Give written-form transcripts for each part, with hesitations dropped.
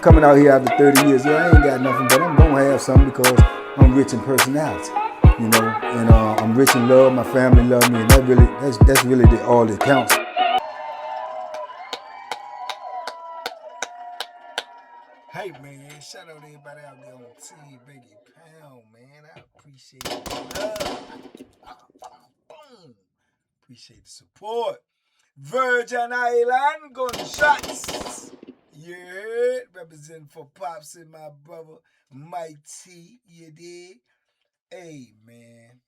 coming out here after 30 years. Yeah, I ain't got nothing, but I'm gonna have something because I'm rich in personality, you know, and I'm rich in love. My family love me, and that's really all that counts. Hey man, shout out to everybody out there on Team Banky Pound, man. I appreciate the love. Boom. Appreciate the support. Virgin Island gunshots. Yeah, representing for Pops and my brother Mike T. You did? Hey man,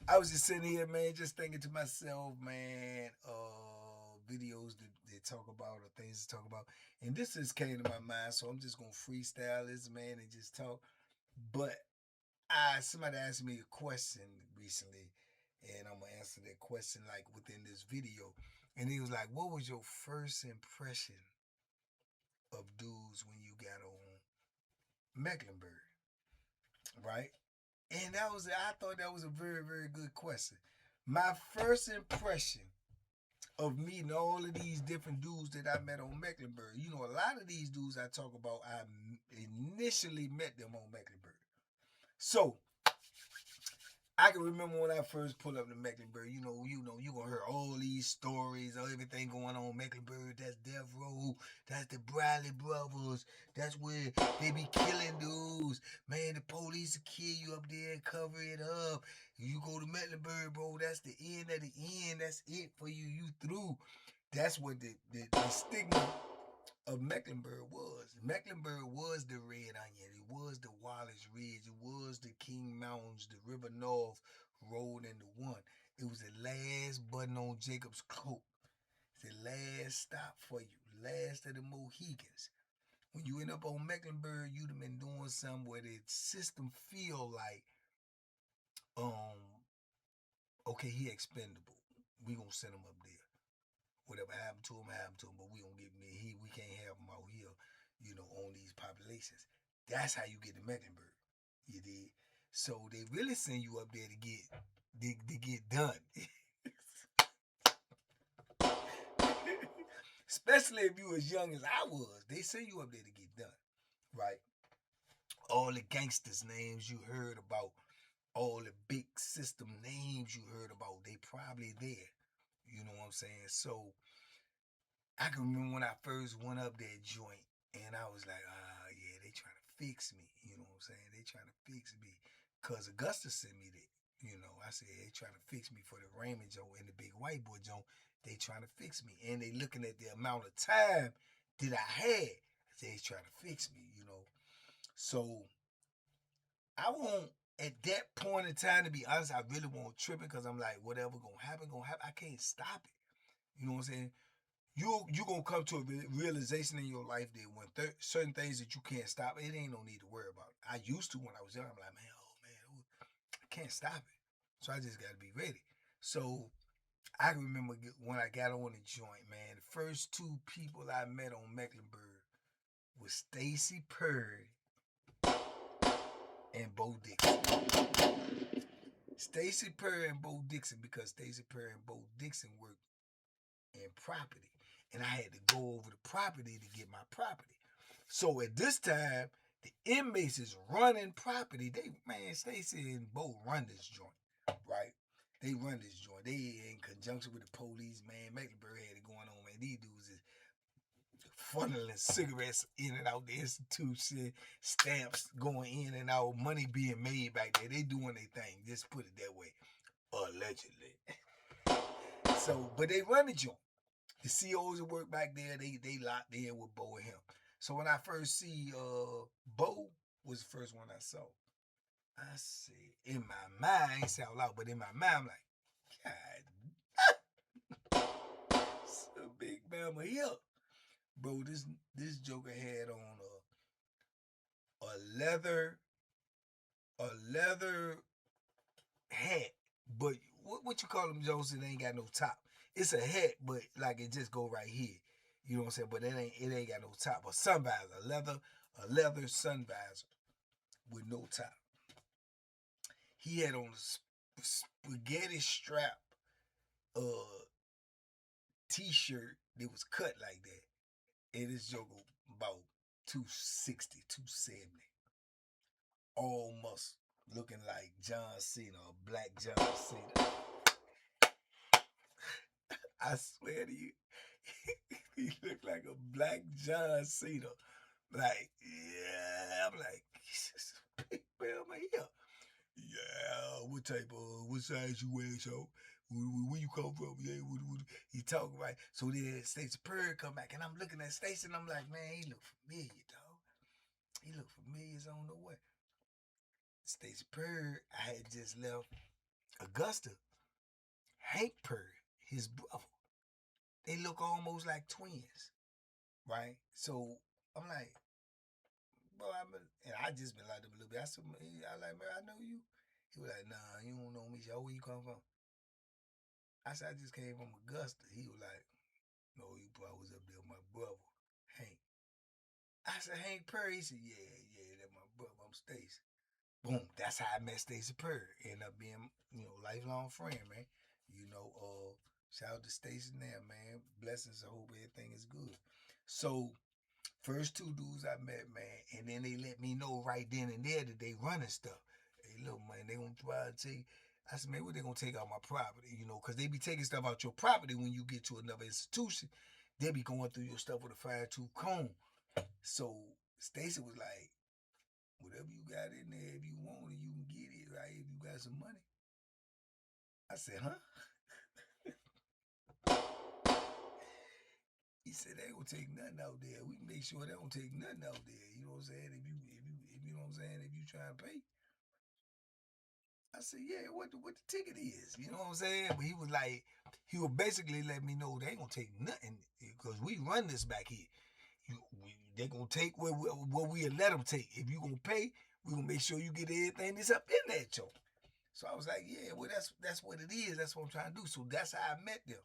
I was just sitting here, man, just thinking to myself, man, videos that they talk about or things to talk about. And this just came to my mind, so I'm just gonna freestyle this, man, and just talk. But somebody asked me a question recently, and I'm gonna answer that question like within this video. And he was like, "What was your first impression of dudes when you got on Mecklenburg?" Right? And I thought that was a very, very good question. My first impression of meeting all of these different dudes that I met on Mecklenburg. You know, a lot of these dudes I talk about, I initially met them on Mecklenburg. So I can remember when I first pulled up to Mecklenburg. You gonna hear all these stories of everything going on in Mecklenburg. That's Death Row. That's the Bradley brothers. That's where they be killing dudes. Man, the police will kill you up there and cover it up. You go to Mecklenburg, bro. That's the end of the end. That's it for you. You through. That's what the stigma of Mecklenburg was. Mecklenburg was the Red Onion. It was the Wallace Ridge. It was the King Mountains, the River North rolled into one. It was the last button on Jacob's coat. It's the last stop for you. Last of the Mohegans. When you end up on Mecklenburg, you'd have been doing something where the system feel like, okay, he expendable. We gonna send him up there. Whatever happened to him, but we gonna get him in here. We can't have him out here, on these populations. That's how you get to Mecklenburg. You did. So they really send you up there to get done. Especially if you as young as I was. They send you up there to get done. Right? All the gangsters' names you heard about, all the big system names you heard about, they probably there. You know what I'm saying? So I can remember when I first went up that joint, and I was like, yeah, they trying to fix me. You know what I'm saying? They trying to fix me. Because Augusta sent me that. I said, they trying to fix me for the Raymond Joe and the Big White Boy Joe. They trying to fix me. And they looking at the amount of time that I had. They trying to fix me, So I won't, at that point in time, to be honest, I really won't trip it because I'm like, whatever gonna happen. I can't stop it. You know what I'm saying? You gonna come to a realization in your life that when certain things that you can't stop, it ain't no need to worry about it. I used to when I was young. I'm like, man, I can't stop it. So I just got to be ready. So I can remember when I got on the joint, man. The first two people I met on Mecklenburg was Stacy Purdy and Bo Dixon. Stacy Purdy and Bo Dixon, because Stacy Purdy and Bo Dixon worked in property. And I had to go over the property to get my property. So at this time, the inmates is running property. Stacy and Bo run this joint, right? They run this joint. They in conjunction with the police, man. Mecklenburg had it going on, man. These dudes is funneling cigarettes in and out the institution, stamps going in and out, money being made back there. They doing their thing. Just put it that way. Allegedly. So, but they run the joint. The COs that work back there, they locked in with Bo and him. So when I first see Bo was the first one I saw. I said, in my mind, I ain't say out loud, but in my mind, I'm like, God, it's a big mama here. Bro, this joker had on a leather hat, but what you call them, Joseph? It ain't got no top. It's a hat, but like it just go right here. You know what I'm saying? But it ain't got no top. A sun visor, a leather sun visor with no top. He had on a spaghetti strap t-shirt that was cut like that. And this joke about 260, 270. All muscle. Looking like John Cena, or Black John Cena. I swear to you, he looked like a Black John Cena. Like, yeah, I'm like, big man, I'm here. Yeah, what size you wear, so? Where you come from? Yeah, he talking right. So then Stacey Purr come back, and I'm looking at Stacey, and I'm like, man, he look familiar, dog. He look familiar as I don't know what. Stacey Purr, I had just left Augusta. Hank Purr, his brother. They look almost like twins, right? So I'm like, bro, and I just been like them a little bit. I said, I like, man, I know you. He was like, nah, you don't know me. He said, oh, where you come from? I said, I just came from Augusta. He was like, no, you probably was up there with my brother, Hank. I said, Hank Perry? He said, yeah, that's my brother. I'm Stacey. Boom, that's how I met Stacey Purr. Ended up being, lifelong friend, man. Shout out to Stacey now, man. Blessings. I hope everything is good. So, first two dudes I met, man, and then they let me know right then and there that they running stuff. Hey, look, man, they gonna try to take. I said, man, what they gonna take out my property? Because they be taking stuff out your property when you get to another institution. They be going through your stuff with a fine-tooth comb. So Stacey was like, whatever you got in there, if you want it, you can get it, right? If you got some money. I said, huh? He said they ain't gonna take nothing out there. We can make sure they don't take nothing out there. You know what I'm saying? If you know what I'm saying, if you try and pay. I said, yeah, what the ticket is. You know what I'm saying? But he would basically let me know they ain't gonna take nothing because we run this back here. They gonna take what we let them take. If you gonna pay, we gonna make sure you get everything that's up in that joint. So I was like, yeah, well that's what it is. That's what I'm trying to do. So that's how I met them.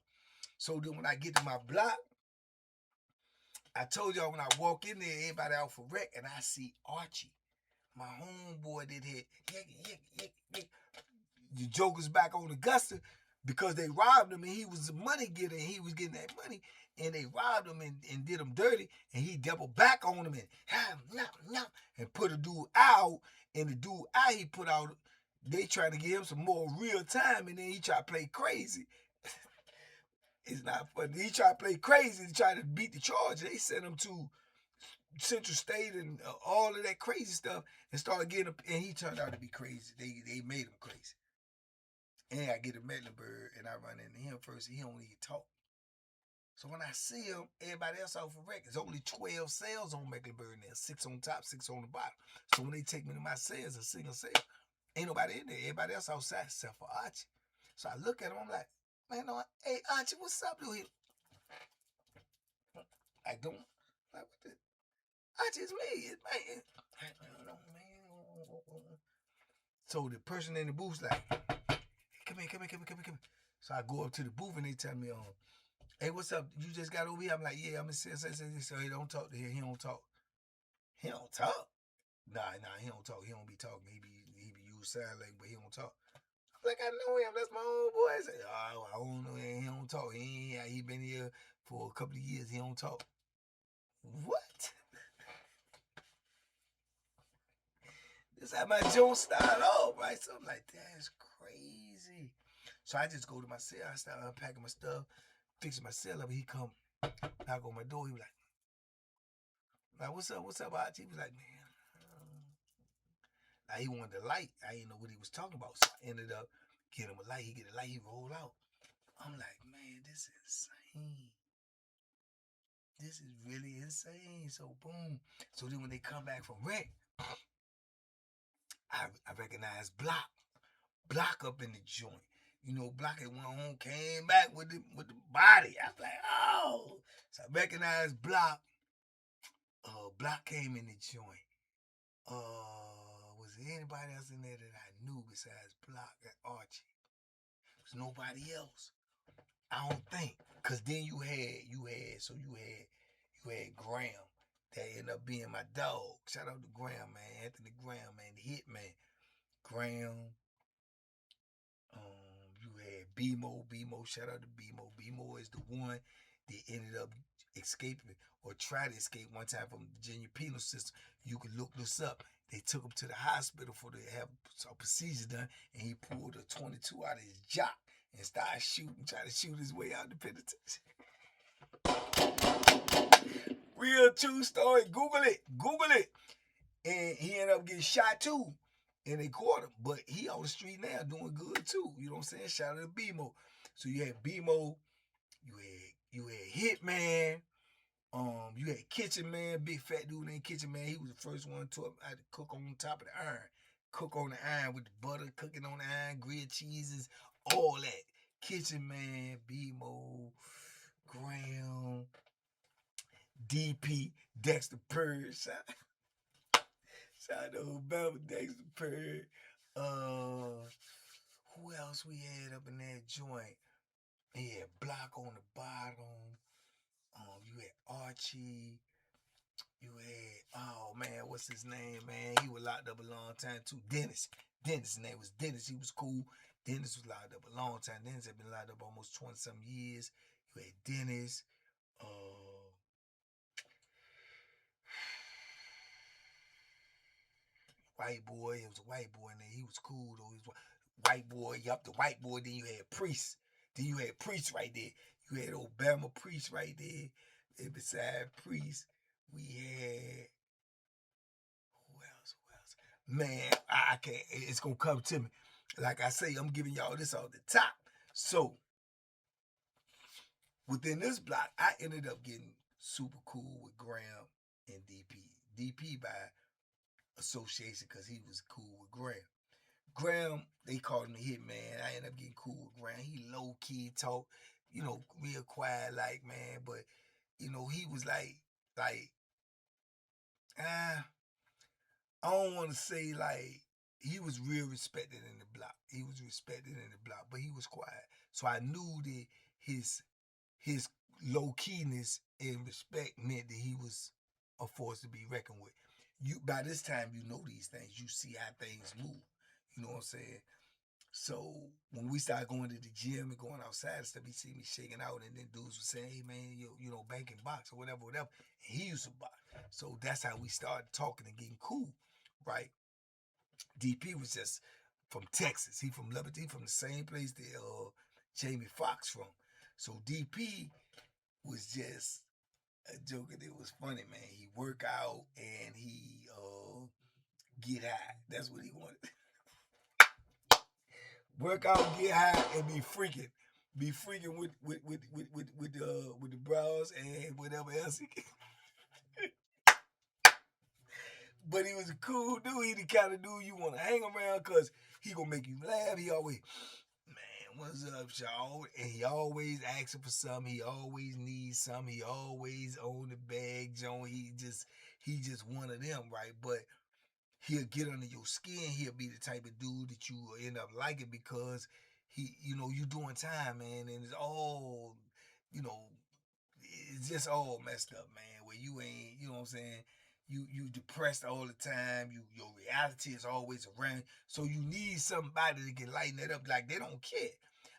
So then when I get to my block, I told y'all when I walk in there, everybody out for rec, and I see Archie, my homeboy that had the Joker's back on Augusta because they robbed him and he was a money getter and he was getting that money and they robbed him and did him dirty and he doubled back on him and put a dude out and the dude out he put out, they trying to give him some more real time and then he tried to play crazy. It's not funny. He tried to play crazy to try to beat the charge. They sent him to Central State and all of that crazy stuff and started getting him, and he turned out to be crazy. They made him crazy. And I get to Mecklenburg and I run into him first and he don't even talk. So when I see him, everybody else out for rec. There's only 12 cells on Mecklenburg now, 6 on top, 6 on the bottom. So when they take me to my cells, a single cell, ain't nobody in there. Everybody else outside except for Archie. So I look at him, I'm like, man, no, hey Archie, what's up, dude? I don't like what the Archie's me. It's man. I don't know, man. So the person in the booth's like, hey, come here. So I go up to the booth and they tell me, hey, what's up? You just got over here? I'm like, yeah, I'm in say. So he don't talk to him. He don't talk. He don't talk? Nah, he don't talk. He don't be talking. He be use sign language, but he don't talk. I'm like, I know him. That's my own boy. I say, oh, I don't know him. He don't talk. He been here for a couple of years. He don't talk. What? This how my joint start off, right? So I'm like, that's crazy. So I just go to my cell. I start unpacking my stuff, fixing my cell up. He come knock on my door. He was like, what's up, Archie? He was like, man. Now he wanted the light. I didn't know what he was talking about. So I ended up getting him a light. He get a light, he roll out. I'm like, man, this is insane. This is really insane. So boom. So then when they come back from rec, I recognize Block. Block up in the joint. Block at one home came back with the body. I was like, oh. So I recognized Block. Block came in the joint. Was there anybody else in there that I knew besides Block and Archie? There was nobody else. I don't think. Cause then you had Graham that ended up being my dog. Shout out to Graham, man. Anthony Graham, man, the hitman. Graham. You had BMO. Shout out to BMO. BMO is the one that ended up escaping or tried to escape one time from the Virginia penal system. You can look this up. They took him to the hospital for to have a procedure done, and he pulled a 22 out of his jock and started shooting, trying to shoot his way out the penitentiary. Real true story. Google it. Google it. And he ended up getting shot too. And they caught him. But he on the street now doing good too. You know what I'm saying? Shout out to BMO. So you had BMO, you had Hitman, you had Kitchen Man, big fat dude named Kitchen Man. He was the first one to have to cook on top of the iron. Cook on the iron with the butter, cooking on the iron, grilled cheeses, all that. Kitchen Man, BMO, Graham, DP, Dexter Purge. Shout out to Obama, Dexter Purge. Who else we had up in that joint? He had Block on the bottom. You had Archie. You had, oh man, what's his name, man? He was locked up a long time too. Dennis. His name was Dennis. He was cool. Dennis was locked up a long time. Dennis had been locked up almost 20-some years. You had Dennis. White boy. It was a white boy in there. He was cool though. He was white boy. Yup, the white boy. Then you had Priest. Right there. You had Obama Priest right there. And beside Priest, we had who else? Man, I can't. It's gonna come to me. Like I say, I'm giving y'all this off the top. So within this block, I ended up getting super cool with Graham and DP. DP by association because he was cool with Graham. Graham, they called him the Hitman. I ended up getting cool with Graham. He low key talk, real quiet, like, man, but he was like, I don't want to say like he was real respected in the block. But he was quiet. So I knew that his low keyness and respect meant that he was a force to be reckoned with. By this time you know these things. You see how things move. You know what I'm saying? So when we started going to the gym and going outside and stuff, he see me shaking out, and then dudes were saying, "Hey man, banking box or whatever." And he used to box. So that's how we started talking and getting cool, right? DP was just from Texas. He from Lubbock. He from the same place that Jamie Foxx from. So DP was just a joker. It was funny, man. He work out and he get high. That's what he wanted. Work out, get high, and be freaking with the bras and whatever else he can. But he was a cool dude. He the kind of dude you want to hang around because he gonna make you laugh. He always, man, what's up, y'all? And he always asking for something. He always needs something. He always on the bag, Joan. He just one of them, right? But he'll get under your skin. He'll be the type of dude that you will end up liking because you doing time, man, and it's all, it's just all messed up, man. Where you ain't, you know what I'm saying? You depressed all the time. Your reality is always around. So you need somebody that can lighten it up. Like they don't care.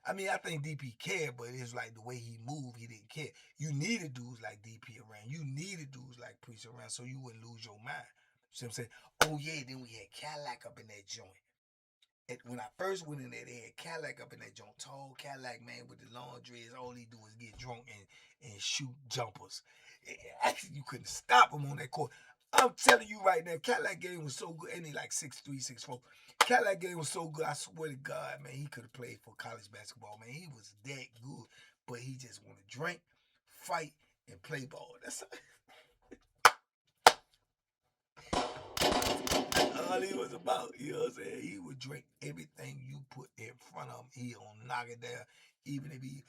I mean, I think DP cared, but it's like the way he moved, he didn't care. You needed dudes like DP around. You needed dudes like Priest around so you wouldn't lose your mind. See what I'm saying? Oh yeah, then we had Cadillac up in that joint. And when I first went in there, they had Cadillac up in that joint. Tall Cadillac, man, with the long dreads. All he do is get drunk and shoot jumpers. Actually, you couldn't stop him on that court. I'm telling you right now, Cadillac game was so good. And he like 6'3", 6'4". Cadillac game was so good, I swear to God, man, he could have played for college basketball, man. He was that good. But he just want to drink, fight, and play ball. That's all he was about. You know what I'm saying? He would drink everything you put in front of him. He gonna knock it down. Even if he,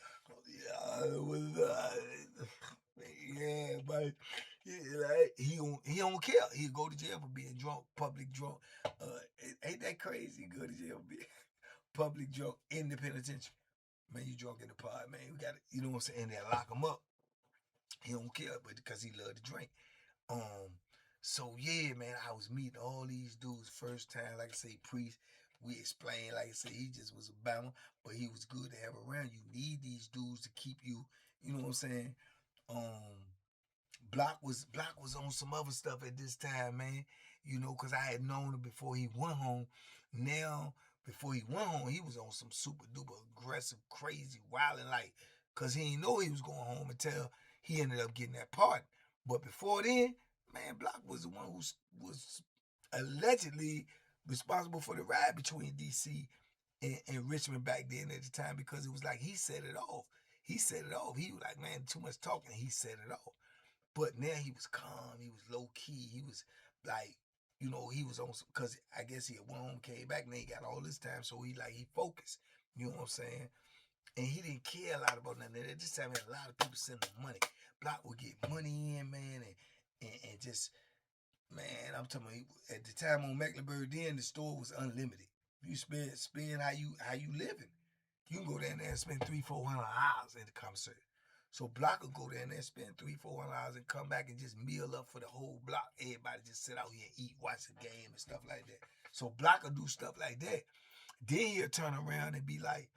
yeah, but he don't care. He'll go to jail for being drunk, public drunk. Ain't that crazy? Go to jail for being public drunk in the penitentiary. Man, you drunk in the pod, man. We got it. You know what I'm saying? They lock him up. He don't care, but because he love to drink. So yeah, man, I was meeting all these dudes first time. Like I say, Priest. We explained, like I say, he just was a Bama, but he was good to have around. You need these dudes to keep you. You know what I'm saying? Block was on some other stuff at this time, man. You know, cause I had known him before he went home. Now, before he went home, he was on some super duper aggressive, crazy, wilding like, cause he didn't know he was going home until he ended up getting that pardon. But before then, man, Block was the one who was allegedly responsible for the ride between DC and Richmond back then at the time, because it was like he set it off. He set it off. He was like, man, too much talking. He set it off. But now he was calm. He was low key. He was like, you know, he was on some, because I guess he had went home, came back, and then he got all this time. So he focused. You know what I'm saying? And he didn't care a lot about nothing. At this time, had a lot of people sending money. Block would get money in, man, and just, man, I'm talking about, at the time on Mecklenburg, then the store was unlimited. You spend how you living. You can go down there and spend $300-400 in the concert. So Block will go down there and spend $300-400 and come back and just meal up for the whole block. Everybody just sit out here and eat, watch the game and stuff like that. So Block will do stuff like that. Then he'll turn around and be like,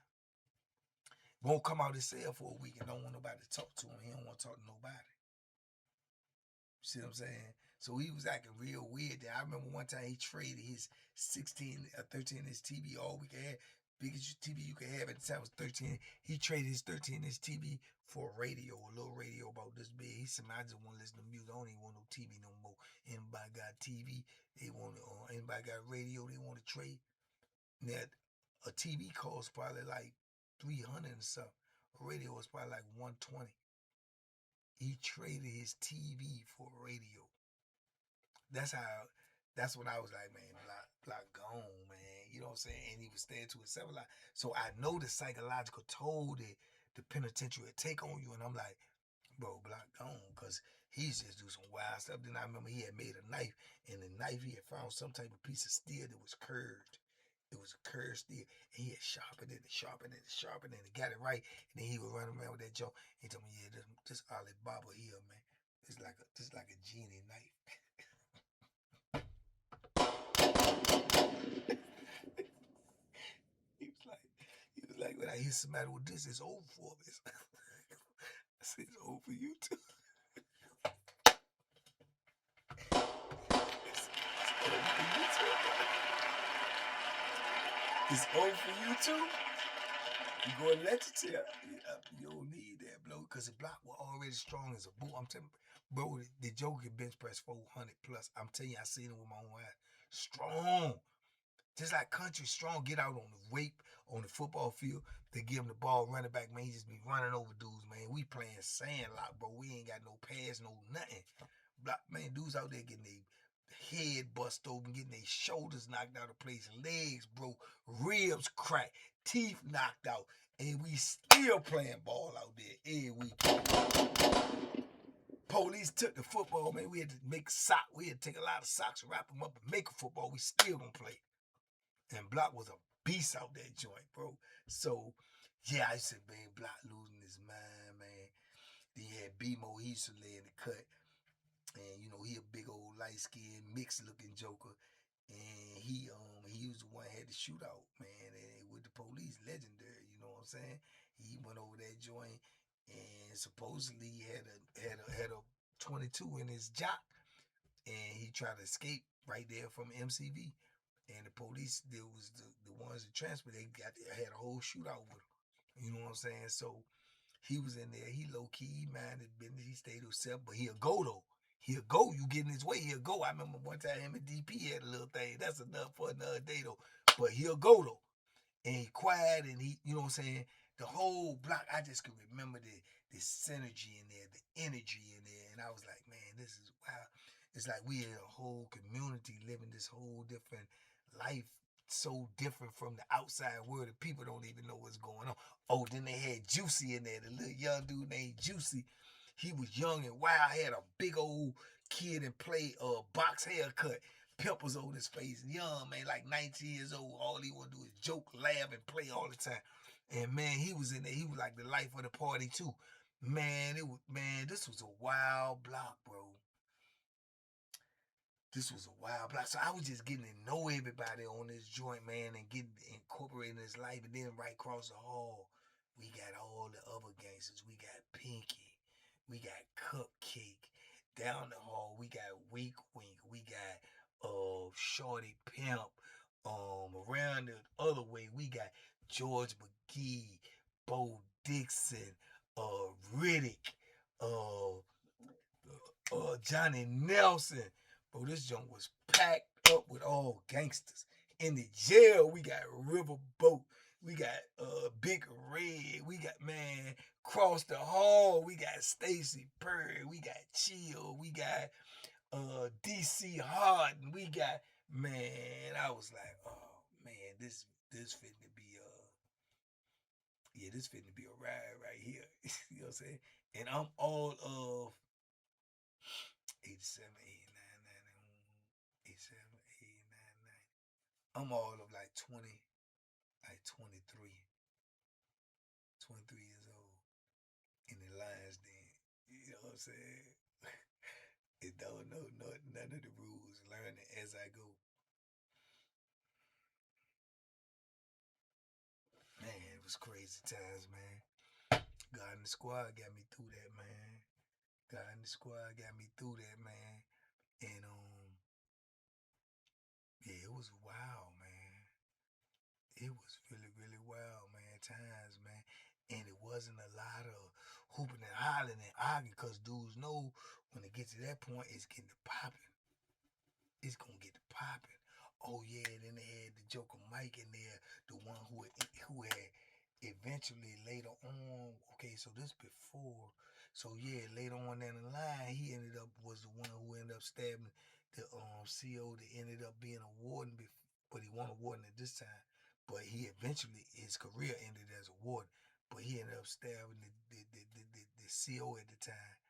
won't come out his cell for a week and don't want nobody to talk to him. He don't want to talk to nobody. See what I'm saying? So he was acting real weird there. I remember one time he traded his 16 or 13-inch TV all we could have. Biggest TV you could have at the time was 13. He traded his 13-inch TV for a radio, a little radio about this big. He said, I just want to listen to music. I don't even want no TV no more. Anybody got TV, they want to, anybody got radio, they want to trade. Now, a TV costs probably like 300 and something. A radio was probably like 120. He traded his TV for a radio. That's when I was like, man, Block gone, man. You know what I'm saying? And he was staying to himself a lot. So I know the psychological toll that the penitentiary would take on you. And I'm like, bro, Block gone, because he's just do some wild stuff. Then I remember he had made a knife, and the knife he had found some type of piece of steel that was curved. It was a curved steel, and he had sharpened it and sharpened it and sharpened it and got it right. And then he would run around with that joke. He told me, yeah, this Alibaba here, man. It's like a genie knife. He was like, when I hit somebody with this, it's over for me. I said, it's over for you too. It's over for you too. You go and let you tell. You don't need that, bro, because the Block was already strong as a bull. I'm telling you, bro, the Joker can bench press 400 plus. I'm telling you, I seen it with my own eyes. Strong. Just like country strong, get out on the rape on the football field. They give him the ball, running back, man. He just be running over dudes, man. We playing sandlot, bro. We ain't got no pass, no nothing. Block, man, dudes out there getting their head bust open, getting their shoulders knocked out of place, legs broke, ribs cracked, teeth knocked out, and we still playing ball out there every week. Police took the football, man. We had to make sock. We had to take a lot of socks, wrap them up, and make a football. We still gonna play. And Block was a beast out that joint, bro. So, yeah, I said, man, Block losing his mind, man. Then you had B-Mo, he used to lay in the cut. And, you know, he a big old light-skinned, mixed-looking joker. And he was the one that had the shootout, man, and with the police, legendary, you know what I'm saying? He went over that joint, and supposedly he had a 22 in his jock, and he tried to escape right there from MCV. And the police, there was the ones that transferred, they had a whole shootout with him. You know what I'm saying? So he was in there. He low key, he minded business. He stayed himself, but he'll go though. He'll go. You get in his way, he'll go. I remember one time him and DP had a little thing. That's enough for another day though. But he'll go though. And he quiet, and he, you know what I'm saying? The whole block, I just could remember the synergy in there, the energy in there. And I was like, man, this is wow. It's like we had a whole community living this whole different life, so different from the outside world that people don't even know what's going on. Oh, then they had Juicy in there, the little young dude named Juicy. He was young and wild, had a big old kid and play box haircut, pimples on his face, young man, like 19 years old. All he want to do is joke, laugh, and play all the time. And man, he was in there. He was like the life of the party too. Man, this was a wild block, bro. This was a wild block. So I was just getting to know everybody on this joint, man, and getting incorporating his life. And then right across the hall, we got all the other gangsters. We got Pinky. We got Cupcake. down the hall, we got Wink Wink, we got Shorty Pimp. Around the other way, we got George McGee, Bo Dixon, Riddick, Johnny Nelson. Bro, this junk was packed up with all gangsters. In the jail, we got Riverboat, we got Big Red, we got, man, Cross the Hall, we got Stacy Perry, we got Chill, we got DC Harden, we got, man, I was like, oh man, this fitting to be this fitting to be a ride right here. You know what I'm saying? And I'm all of 87, 87, 89, 90. I'm all of like 23 years old in the Lions Den. You know what I'm saying? It don't know none of the rules, learning as I go. Man, it was crazy times, man. God in the squad got me through that, man. God in the squad got me through that, man. And yeah, it was wild, man. It was really, really wild, man. Times, man. And it wasn't a lot of hooping and hollering and arguing, because dudes know when it gets to that point, it's getting to popping. It's gonna get to popping. Oh yeah, then they had the Joker Mike in there, the one who had eventually later on. Okay, so this before. So yeah, later on down the line, he was the one who ended up stabbing the CO that ended up being a warden, but he wasn't a warden at this time. But he eventually, his career ended as a warden. But he ended up stabbing the CO at the time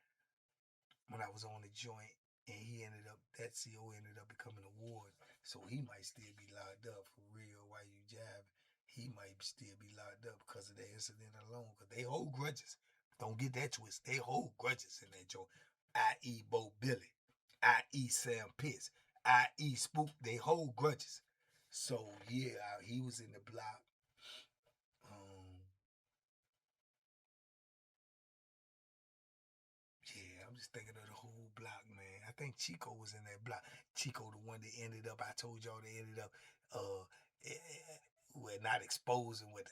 when I was on the joint, and that CO ended up becoming a warden. So he might still be locked up for real while you jabbing. He might still be locked up because of that incident alone. Because they hold grudges. Don't get that twist. They hold grudges in that joint. I.e. Bo Billy. I.e. Sam Pitts. I.e. Spook. They hold grudges. So yeah, he was in the block. Yeah, I'm just thinking of the whole block, man. I think Chico was in that block. Chico, the one that ended up, I told y'all they ended up not exposing what the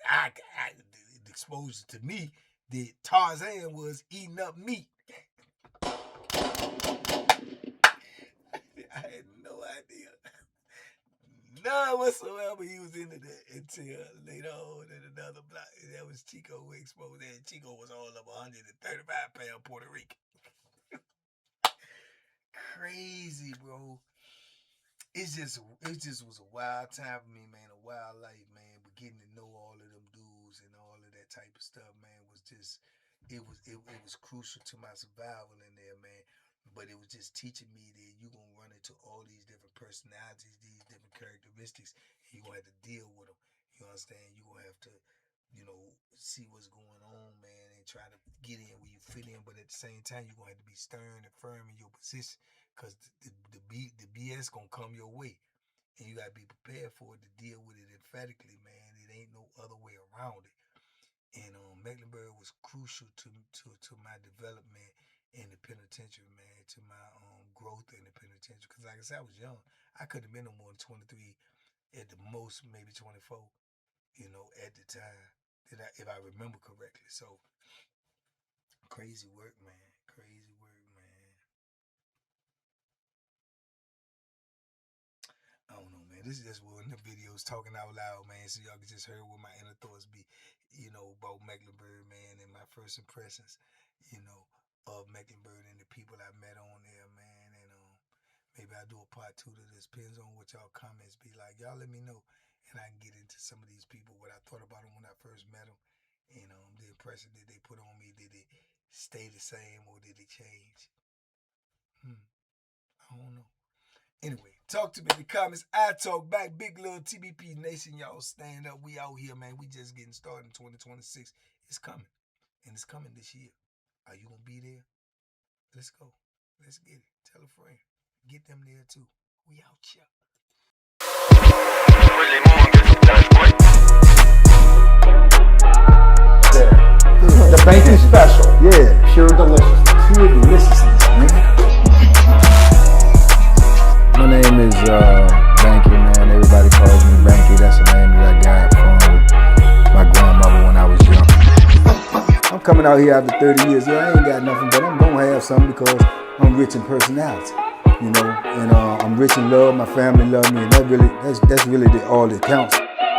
exposure to me that Tarzan was eating up meat. I had no idea. None whatsoever he was into that until later on in another block. That was Chico who exposed that. Chico was all of 135-pound Puerto Rican. Crazy, bro. It just was a wild time for me, man. A wild life, man. But getting to know all of them dudes and all of that type of stuff, man, was just it was crucial to my survival in there, man. But it was just teaching me that you're going to run into all these different personalities, these different characteristics, and you're going to have to deal with them. You understand? You're going to have to, see what's going on, man, and try to get in where you fit in. But at the same time, you're going to have to be stern and firm in your position, because the BS going to come your way. And you got to be prepared for it, to deal with it emphatically, man. It ain't no other way around it. And Mecklenburg was crucial to my development in the penitentiary, man, to my growth in the penitentiary. Because like I said, I was young. I couldn't have been no more than 23, at the most maybe 24, at the time, if I remember correctly. So crazy work, man. Crazy work, man. I don't know, man. This is just one of the videos talking out loud, man, so y'all can just hear what my inner thoughts be, about Mecklenburg, man, and my first impressions, of Mecklenburg and the people I met on there, man. And maybe I'll do a part 2 to this. Depends on what y'all comments be like. Y'all let me know, and I can get into some of these people, what I thought about them when I first met them, and the impression that they put on me. Did it stay the same, or did it change? I don't know. Anyway, talk to me in the comments. I talk back. Big Little TBP Nation, y'all stand up. We out here, man. We just getting started in 2026. It's coming, and it's coming this year. Are you going to be there? Let's go. Let's get it. Tell a friend. Get them there too. We out here. The banking special. Yeah. Pure deliciousness. Pure deliciousness, man. Banky, man. Everybody calls me Banky. That's the name that I got from my grandmother when I was young. I'm coming out here after 30 years. Yeah, I ain't got nothing, but I'm gonna have something because I'm rich in personality, you know, and I'm rich in love. My family love me, and that's really all that counts.